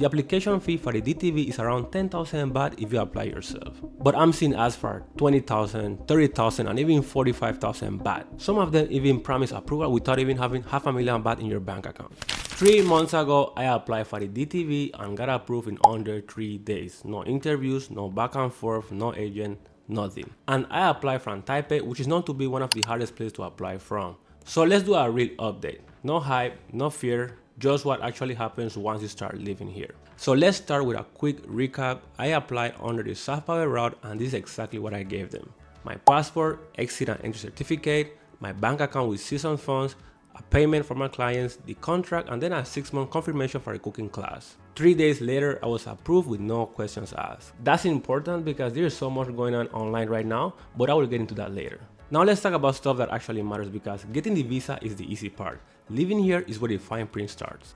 The application fee for the DTV is around 10,000 baht if you apply yourself. But I'm seeing ads for 20,000, 30,000 and even 45,000 baht. Some of them even promise approval without even having half a million baht in your bank account. 3 months ago, I applied for the DTV and got approved in under 3 days. No interviews, no back and forth, no agent, nothing. And I applied from Taipei, which is known to be one of the hardest places to apply from. So let's do a real update. No hype, no fear, just what actually happens once you start living here. So let's start with a quick recap. I applied under the soft power route and this is exactly what I gave them. My passport, exit and entry certificate, my bank account with seasoned funds, a payment for my clients, the contract, and then a 6-month confirmation for a cooking class. 3 days later, I was approved with no questions asked. That's important because there is so much going on online right now, but I will get into that later. Now let's talk about stuff that actually matters because getting the visa is the easy part. Living here is where the fine print starts.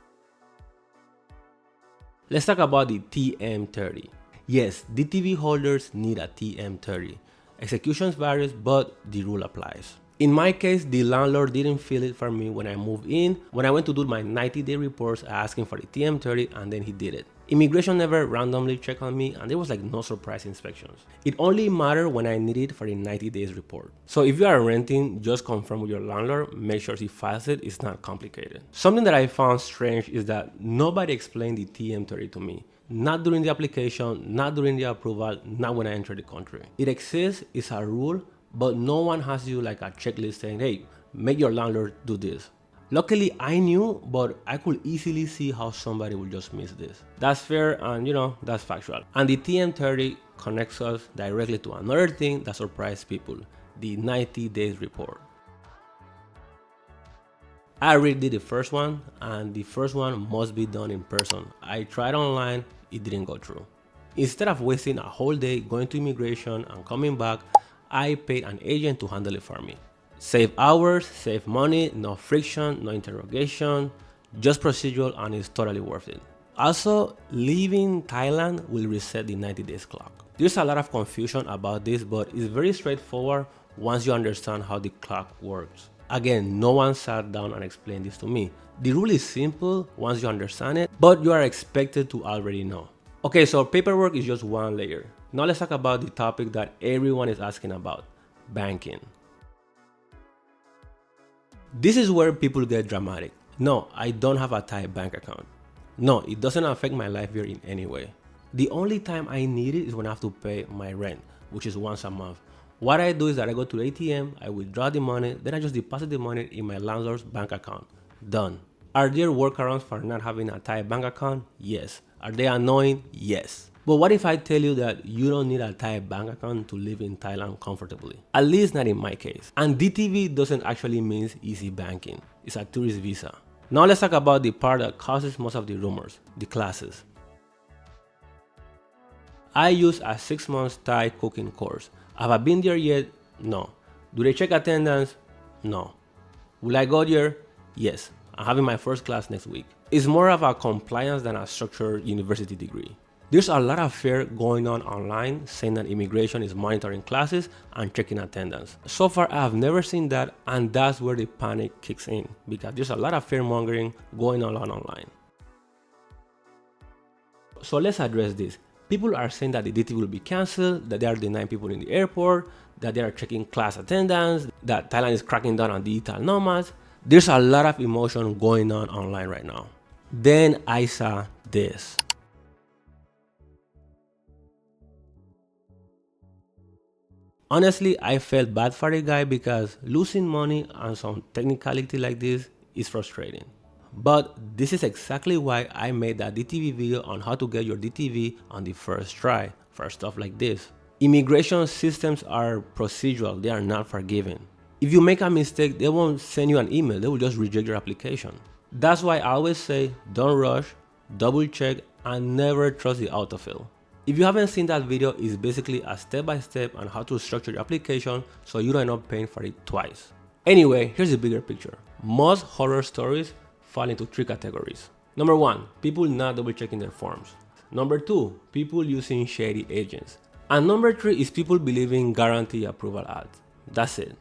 Let's talk about the TM30. Yes, DTV holders need a TM30. Executions varies, but the rule applies. In my case, the landlord didn't fill it for me when I moved in. When I went to do my 90-day reports, I asked him for the TM30 and then he did it. Immigration never randomly checked on me and there was like no surprise inspections. It only mattered when I needed it for the 90 days report. So if you are renting, just confirm with your landlord, make sure he files it, it's not complicated. Something that I found strange is that nobody explained the TM30 to me. Not during the application, not during the approval, not when I entered the country. It exists, it's a rule, but no one has you like a checklist saying, hey, make your landlord do this. Luckily, I knew, but I could easily see how somebody would just miss this. That's fair and that's factual. And the TM30 connects us directly to another thing that surprised people, the 90 days report. I already did the first one and the first one must be done in person. I tried online, it didn't go through. Instead of wasting a whole day going to immigration and coming back, I paid an agent to handle it for me. Save hours, save money, no friction, no interrogation, just procedural and it's totally worth it. Also, leaving Thailand will reset the 90 days clock. There's a lot of confusion about this, but it's very straightforward once you understand how the clock works. Again, no one sat down and explained this to me. The rule is simple once you understand it, but you are expected to already know. Okay, so paperwork is just one layer. Now let's talk about the topic that everyone is asking about, banking. This is where people get dramatic. No, I don't have a Thai bank account. No, it doesn't affect my life here in any way. The only time I need it is when I have to pay my rent, which is once a month. What I do is that I go to the ATM, I withdraw the money, then I just deposit the money in my landlord's bank account. Done. Are there workarounds for not having a Thai bank account? Yes. Are they annoying? Yes. But what if I tell you that you don't need a Thai bank account to live in Thailand comfortably? At least not in my case. And DTV doesn't actually mean easy banking. It's a tourist visa. Now let's talk about the part that causes most of the rumors, the classes. I use a 6-month Thai cooking course. Have I been there yet? No. Do they check attendance? No. Will I go there? Yes. I'm having my first class next week. It's more of a compliance than a structured university degree. There's a lot of fear going on online saying that immigration is monitoring classes and checking attendance. So far, I have never seen that, and that's where the panic kicks in because there's a lot of fear mongering going on online. So let's address this. People are saying that the DTV will be cancelled, that they are denying people in the airport, that they are checking class attendance, that Thailand is cracking down on digital nomads. There's a lot of emotion going on online right now. Then I saw this. Honestly, I felt bad for the guy because losing money on some technicality like this is frustrating. But this is exactly why I made that DTV video on how to get your DTV on the first try for stuff like this. Immigration systems are procedural, they are not forgiving. If you make a mistake, they won't send you an email, they will just reject your application. That's why I always say, don't rush, double check, and never trust the autofill. If you haven't seen that video, it's basically a step-by-step on how to structure your application so you don't end up paying for it twice. Anyway, here's the bigger picture. Most horror stories fall into 3 categories. Number 1, people not double checking their forms. Number 2, people using shady agents. And number 3 is people believing guarantee approval ads. That's it.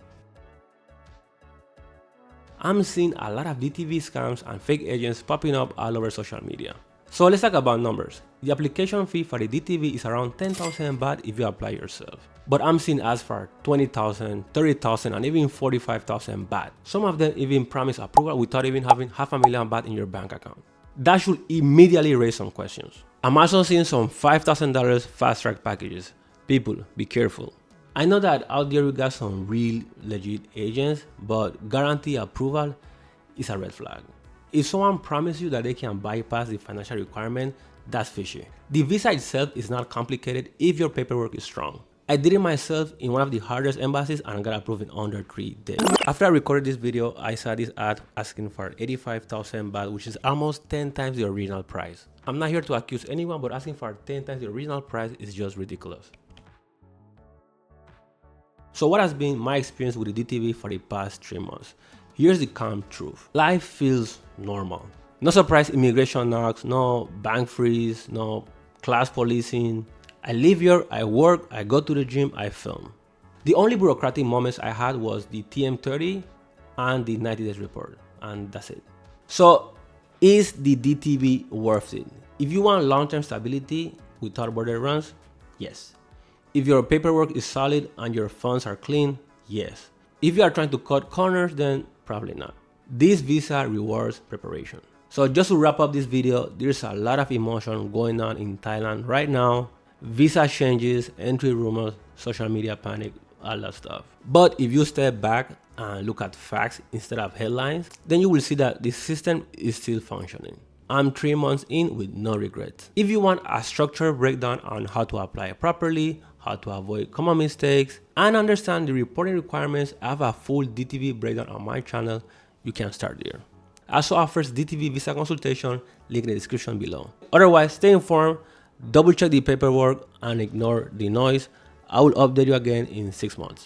I'm seeing a lot of DTV scams and fake agents popping up all over social media. So let's talk about numbers. The application fee for the DTV is around 10,000 baht if you apply yourself. But I'm seeing ads for 20,000, 30,000 and even 45,000 baht. Some of them even promise approval without even having $500,000 baht in your bank account. That should immediately raise some questions. I'm also seeing some $5,000 fast track packages. People, be careful. I know that out there we got some real legit agents, but guarantee approval is a red flag. If someone promises you that they can bypass the financial requirement, that's fishy. The visa itself is not complicated if your paperwork is strong. I did it myself in one of the hardest embassies and got approved in under 3 days. After I recorded this video, I saw this ad asking for 85,000 baht, which is almost 10 times the original price. I'm not here to accuse anyone, but asking for 10 times the original price is just ridiculous. So what has been my experience with the DTV for the past 3 months? Here's the calm truth. Life feels normal. No surprise immigration knocks, no bank freeze, no class policing. I live here, I work, I go to the gym, I film. The only bureaucratic moments I had was the TM30 and the 90 days report, and that's it. So is the DTV worth it? If you want long-term stability without border runs, yes. If your paperwork is solid and your funds are clean, yes. If you are trying to cut corners, then probably not. This visa rewards preparation. So just to wrap up this video, there's a lot of emotion going on in Thailand right now. Visa changes, entry rumors, social media panic, all that stuff. But if you step back and look at facts instead of headlines, then you will see that the system is still functioning. I'm 3 months in with no regrets. If you want a structured breakdown on how to apply properly, how to avoid common mistakes, and understand the reporting requirements, I have a full DTV breakdown on my channel. You can start there. I also offers DTV visa consultation, link in the description below. Otherwise, stay informed, double check the paperwork, and ignore the noise. I will update you again in 6 months.